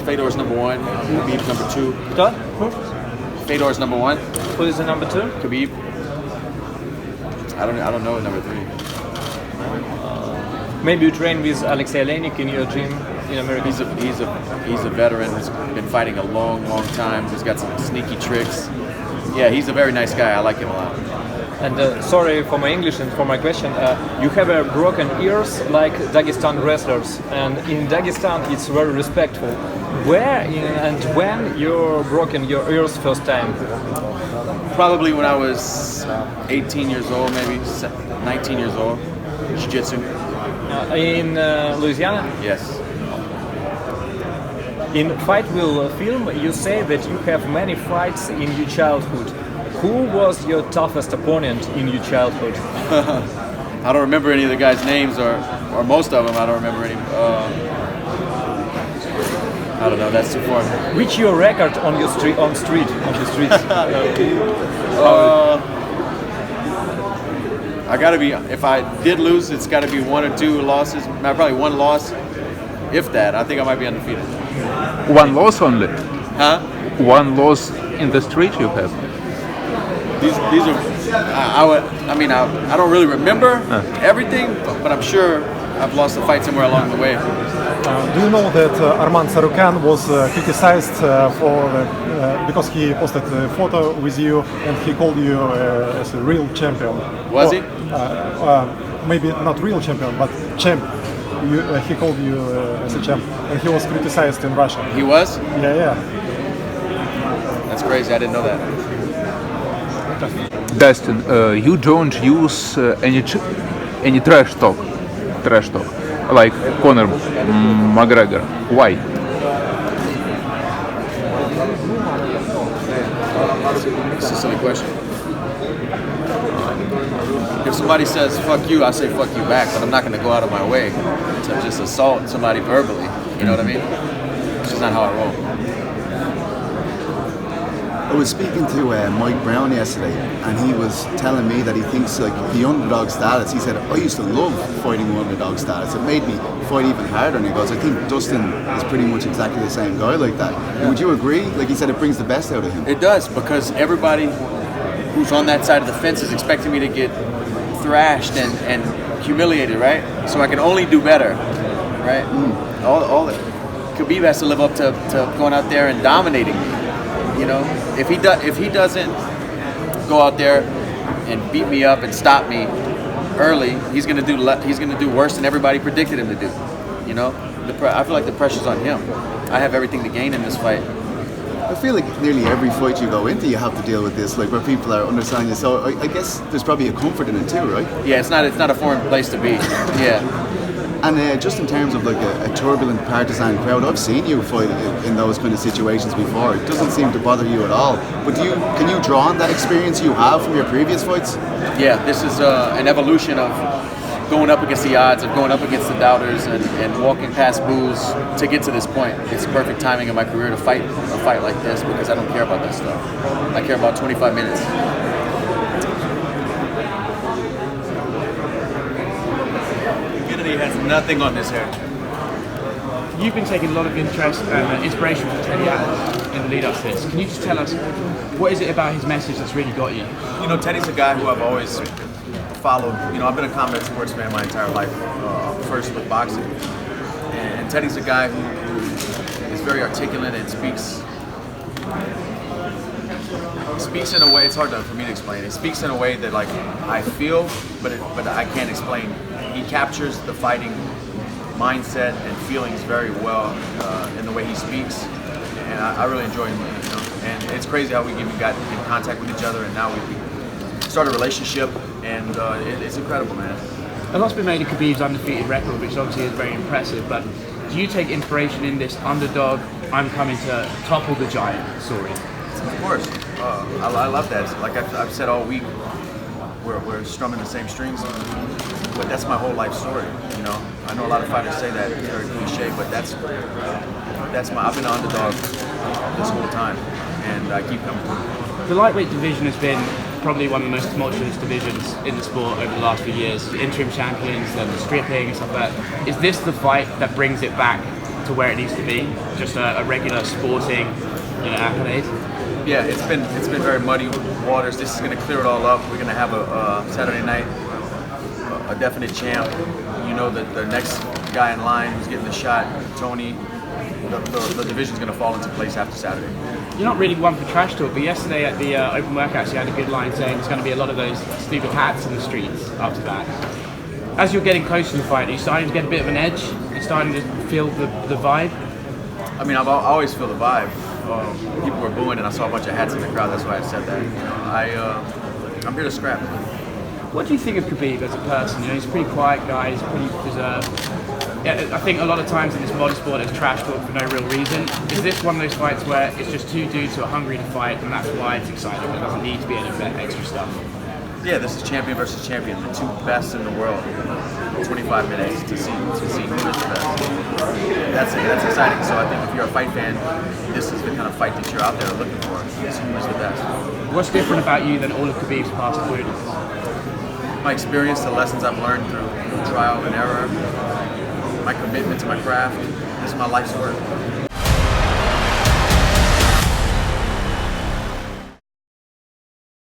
Fedor's number one. Khabib's number two. Кто? Fedor's number one. Who is the number two? Khabib. I don't know number three. Maybe you train with Alexei Oleinik in your gym in America. He's a veteran who's been fighting a long time. He's got some sneaky tricks. Yeah, he's a very nice guy. I like him a lot. And sorry for my English and for my question. You have broken ears like Dagestan wrestlers, and in Dagestan it's very respectful. Where and when you broken your ears first time? Probably when I was 18 years old, maybe 19 years old. Jiu-jitsu. In Louisiana? Yes. In Fight Will film, you say that you have many fights in your childhood. Who was your toughest opponent in your childhood? I don't remember any of the guys' names, or most of them. I don't remember any. I don't know. That's too far. Which your record on your street on the streets? I gotta be. If I did lose, it's got to be one or two losses. Probably one loss, if that. I think I might be undefeated. One loss only? Huh? One loss in the street you have? These are. I don't really remember everything, but I'm sure I've lost a fight somewhere along the way. Do you know that Arman Sarukan was criticized because he posted a photo with you and he called you as a real champion? Was he? Maybe not real champion, but champ. He called you as a champ, and he was criticized in Russia. He was? Yeah. That's crazy. I didn't know that. Dustin, you don't use any trash talk, like Conor McGregor. Why? It's a silly question. If somebody says "fuck you," I say "fuck you" back, but I'm not going to go out of my way to just assault somebody verbally. You know what I mean? It's just not how I roll. I was speaking to Mike Brown yesterday, and he was telling me that he thinks like the underdog status. He said, "I used to love fighting underdog status. It made me fight even harder." And he goes, "I think Dustin is pretty much exactly the same guy like that." Would you agree? Like he said, it brings the best out of him. It does, because everybody who's on that side of the fence is expecting me to get thrashed and humiliated, right? So I can only do better, right? Khabib has to live up to going out there and dominating me. You know, if he doesn't go out there and beat me up and stop me early, he's gonna do worse than everybody predicted him to do. You know, I feel like the pressure's on him. I have everything to gain in this fight. I feel like nearly every fight you go into, you have to deal with this, like where people are underselling you. So I guess there's probably a comfort in it too, right? Yeah, it's not a foreign place to be. Yeah. And just in terms of like a turbulent partisan crowd, I've seen you fight in those kind of situations before. It doesn't seem to bother you at all. But can you draw on that experience you have from your previous fights? Yeah, this is an evolution of going up against the odds, of going up against the doubters, and walking past boos to get to this point. It's perfect timing in my career to fight a fight like this, because I don't care about that stuff. I care about 25 minutes. He has nothing on his hair. You've been taking a lot of interest and inspiration from Teddy Atlas in the lead up to this. Can you just tell us, what is it about his message that's really got you? You know, Teddy's a guy who I've always followed. You know, I've been a combat sports fan my entire life, first with boxing. And Teddy's a guy who is very articulate and speaks in a way, it's hard for me to explain. He speaks in a way that like I feel, but I can't explain. He captures the fighting mindset and feelings very well in the way he speaks, and I really enjoy him. You know? And it's crazy how we even got in contact with each other, and now we started a relationship, and it's incredible, man. A lot's been made of Khabib's undefeated record, which obviously is very impressive, but do you take inspiration in this underdog, I'm coming to topple the giant story? Of course. I love that. Like I've said all week, we're strumming the same strings, but that's my whole life story. You know, I know a lot of fighters say that, it's very cliche, but I've been an underdog this whole time, and I keep coming through. The lightweight division has been probably one of the most tumultuous divisions in the sport over the last few years. Interim champions, then the stripping and stuff like that. Is this the fight that brings it back to where it needs to be? Just a regular sporting, accolade? Yeah, it's been very muddy waters. This is going to clear it all up. We're going to have a Saturday night, a definite champ. You know that the next guy in line who's getting the shot, Tony, the division's going to fall into place after Saturday. You're not really one for trash talk, but yesterday at the open workouts you had a good line saying there's going to be a lot of those stupid hats in the streets after that. As you're getting close to the fight, are you starting to get a bit of an edge? Are you starting to feel the vibe? I mean, I always feel the vibe. People were booing and I saw a bunch of hats in the crowd, that's why I said that. I'm here to scrap. What do you think of Khabib as a person? He's a pretty quiet guy, he's pretty reserved. Yeah, I think a lot of times in this modern sport there's trash talk for no real reason. Is this one of those fights where it's just two dudes who are hungry to fight and that's why it's exciting, but it doesn't need to be any of that extra stuff? Yeah, this is champion versus champion, the two best in the world. 25 minutes to see who is the best. That's exciting. So I think if you're a fight fan, this is the kind of fight that you're out there looking for. See who is the best. What's different about you than all of Khabib's past opponents? My experience, the lessons I've learned through trial and error, my commitment to my craft. This is my life's work.